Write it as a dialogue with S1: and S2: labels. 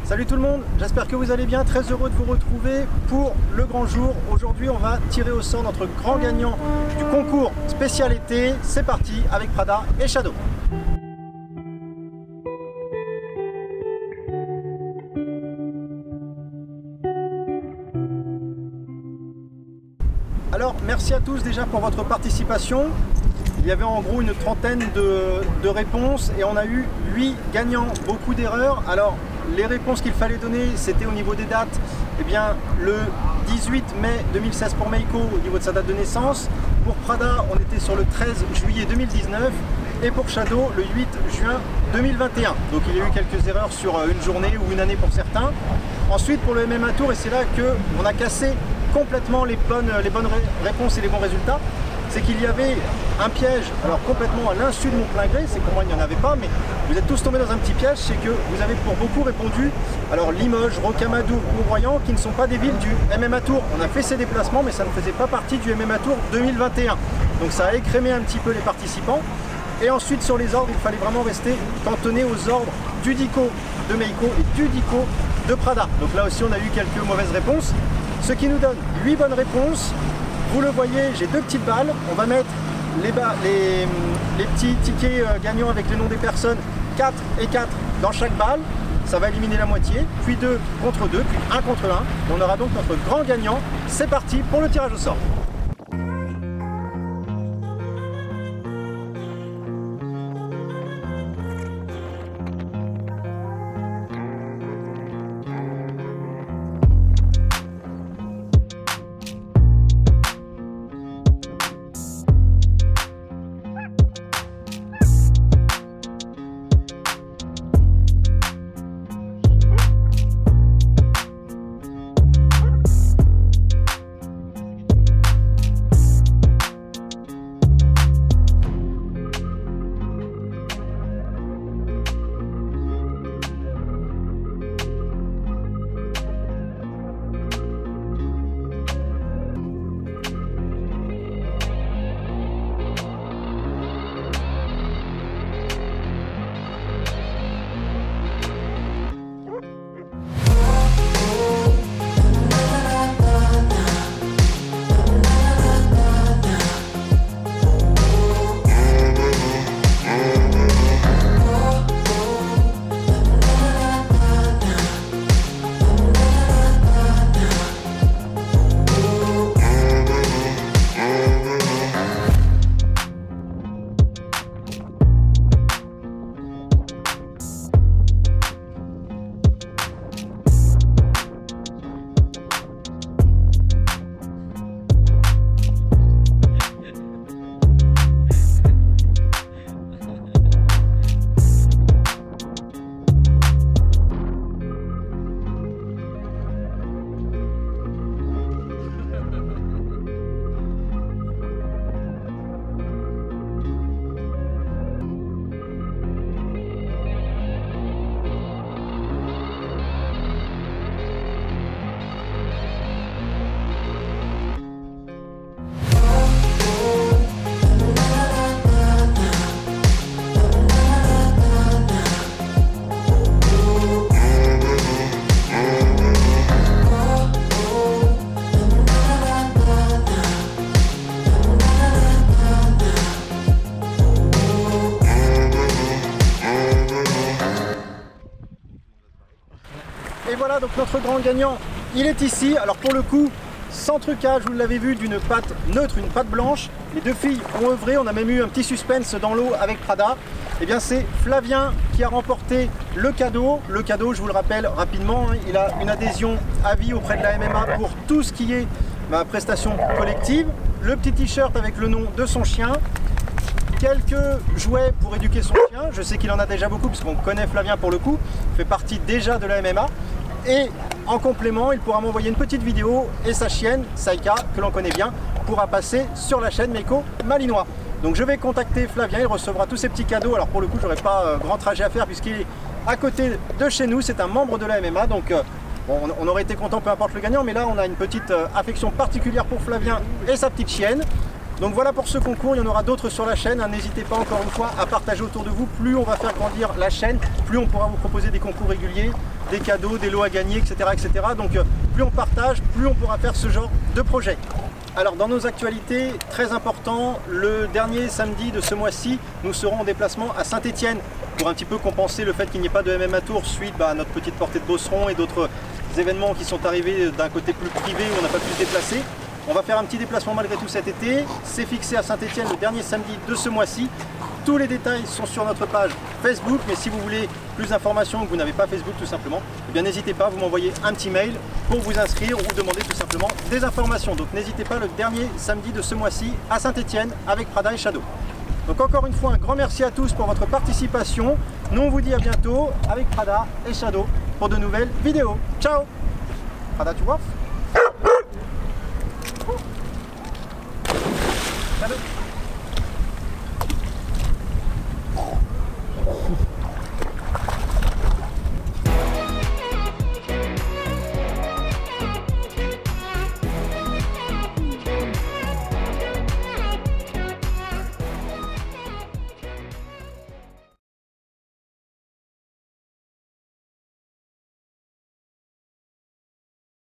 S1: Salut tout le monde, j'espère que vous allez bien, très heureux de vous retrouver pour le grand jour. Aujourd'hui on va tirer au sort notre grand gagnant du concours spécial été. C'est parti avec Prada et Shadow. Alors merci à tous déjà pour votre participation. Il y avait en gros une trentaine de réponses et on a eu 8 gagnants, beaucoup d'erreurs. Alors les réponses qu'il fallait donner, c'était au niveau des dates, eh bien le 18 mai 2016 pour Meiko au niveau de sa date de naissance. Pour Prada, on était sur le 13 juillet 2019 et pour Shadow le 8 juin 2021. Donc il y a eu quelques erreurs sur une journée ou une année pour certains. Ensuite pour le MMA Tour, et c'est là qu'on a cassé complètement les bonnes réponses et les bons résultats. C'est qu'il y avait un piège, alors complètement à l'insu de mon plein gré, c'est que pour moi il n'y en avait pas, mais vous êtes tous tombés dans un petit piège, c'est que vous avez pour beaucoup répondu, alors Limoges, Rocamadour, Courroyant, qui ne sont pas des villes du MMA Tour. On a fait ces déplacements, mais ça ne faisait pas partie du MMA Tour 2021. Donc ça a écrémé un petit peu les participants. Et ensuite sur les ordres, il fallait vraiment rester cantonné aux ordres du Dico de Meiko et du Dico de Prada. Donc là aussi on a eu quelques mauvaises réponses, ce qui nous donne 8 bonnes réponses. Vous le voyez, j'ai 2 petites balles. On va mettre les petits tickets gagnants avec les noms des personnes, 4 et 4 dans chaque balle. Ça va éliminer la moitié, puis 2 contre 2, puis 1 contre 1. On aura donc notre grand gagnant. C'est parti pour le tirage au sort. Et voilà, donc notre grand gagnant, il est ici. Alors pour le coup, sans trucage, vous l'avez vu, d'une pâte neutre, une pâte blanche. Les 2 filles ont œuvré, on a même eu un petit suspense dans l'eau avec Prada. Et bien c'est Flavien qui a remporté le cadeau. Le cadeau, je vous le rappelle rapidement, hein, il a une adhésion à vie auprès de la MMA pour tout ce qui est prestation collective. Le petit t-shirt avec le nom de son chien. Quelques jouets pour éduquer son chien. Je sais qu'il en a déjà beaucoup puisqu'on connaît Flavien pour le coup. Il fait partie déjà de la MMA. Et en complément, il pourra m'envoyer une petite vidéo et sa chienne, Saika, que l'on connaît bien, pourra passer sur la chaîne Meiko Malinois. Donc je vais contacter Flavien, il recevra tous ces petits cadeaux. Alors pour le coup, j'aurai pas grand trajet à faire puisqu'il est à côté de chez nous. C'est un membre de la MMA. Donc bon, on aurait été content peu importe le gagnant, mais là on a une petite affection particulière pour Flavien et sa petite chienne. Donc voilà pour ce concours, il y en aura d'autres sur la chaîne, n'hésitez pas encore une fois à partager autour de vous. Plus on va faire grandir la chaîne, plus on pourra vous proposer des concours réguliers des cadeaux, des lots à gagner, etc. etc. Donc plus on partage, plus on pourra faire ce genre de projet. Alors dans nos actualités, très important, le dernier samedi de ce mois-ci, nous serons en déplacement à Saint-Étienne pour un petit peu compenser le fait qu'il n'y ait pas de MMA Tour suite à notre petite portée de Beauceron et d'autres événements qui sont arrivés d'un côté plus privé où on n'a pas pu se déplacer. On va faire un petit déplacement malgré tout cet été. C'est fixé à Saint-Étienne le dernier samedi de ce mois-ci. Tous les détails sont sur notre page Facebook, mais si vous voulez plus d'informations ou que vous n'avez pas Facebook tout simplement, eh bien n'hésitez pas, vous m'envoyez un petit mail pour vous inscrire ou demander tout simplement des informations. Donc n'hésitez pas, le dernier samedi de ce mois-ci à Saint-Étienne avec Prada et Shadow. Donc encore une fois, un grand merci à tous pour votre participation. Nous on vous dit à bientôt avec Prada et Shadow pour de nouvelles vidéos. Ciao! Prada, tu vois? Shadow.